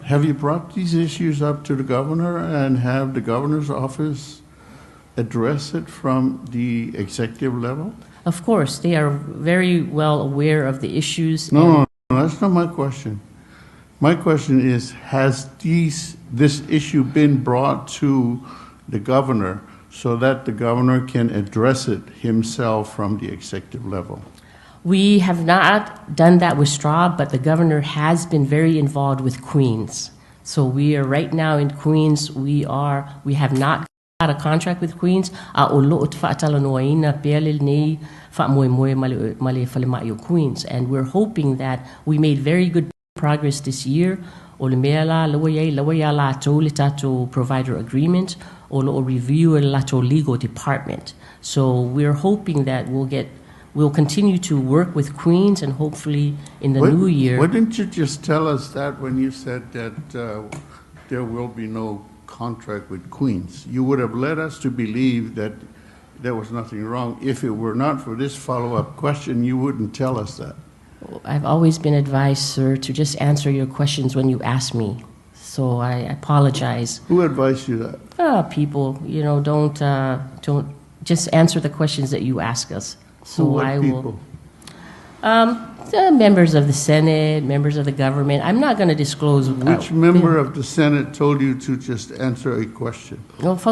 Have you brought these issues up to the governor and have the governor's office address it from the executive level? Of course, they are very well aware of the issues. No, that's not my question. My question is, has this issue been brought to the governor so that the governor can address it himself from the executive level? We have not done that with Straw, but the governor has been very involved with Queens. So we are right now in Queens. We have not got a contract with Queens. Queens, and we're hoping that we made very good progress this year. Provider agreement or review legal department. So we're hoping that we'll continue to work with Queens, and hopefully in the new year. Why didn't you just tell us that when you said that there will be no contract with Queens? You would have led us to believe that there was nothing wrong. If it were not for this follow-up question, you wouldn't tell us that. I've always been advised, sir, to just answer your questions when you ask me. So I apologize. Who advised you that? People, don't just answer the questions that you ask us. So What I people? will. The members of the Senate, members of the government. I'm not going to disclose. Which member of the Senate told you to just answer a question? Which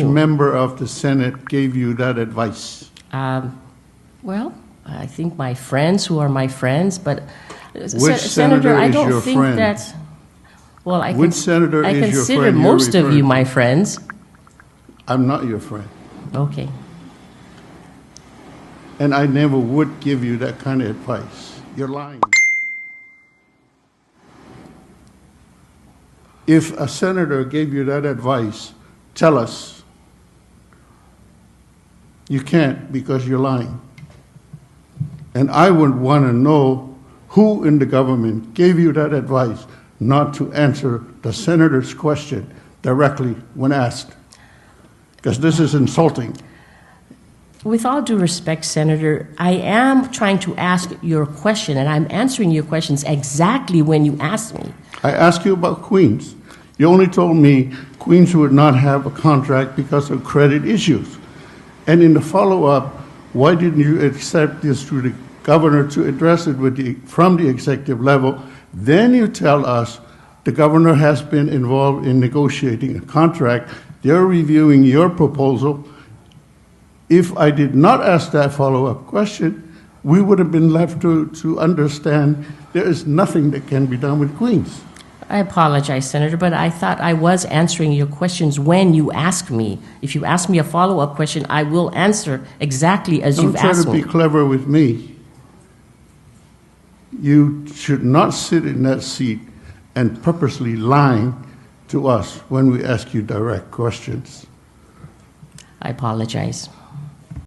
member of the Senate gave you that advice? Well, I think my friends who are my friends, but Which Senator, I is don't your think friend? that. Well, Which senator I is your consider friend you're most of you referring my friends. I'm not your friend. Okay. And I never would give you that kind of advice. You're lying. If a senator gave you that advice, tell us. You can't because you're lying. And I would want to know who in the government gave you that advice not to answer the senator's question directly when asked. Because this is insulting. With all due respect, Senator, I am trying to ask your question, and I'm answering your questions exactly when you asked me. I asked you about Queens. You only told me Queens would not have a contract because of credit issues. And in the follow-up, why didn't you accept this to the governor to address it from the executive level? Then you tell us the governor has been involved in negotiating a contract. They're reviewing your proposal. If I did not ask that follow-up question, we would have been left to understand there is nothing that can be done with Queens. I apologize, Senator, but I thought I was answering your questions when you asked me. If you ask me a follow-up question, I will answer exactly as you've asked me. Don't try to be clever with me. You should not sit in that seat and purposely lying to us when we ask you direct questions. I apologize.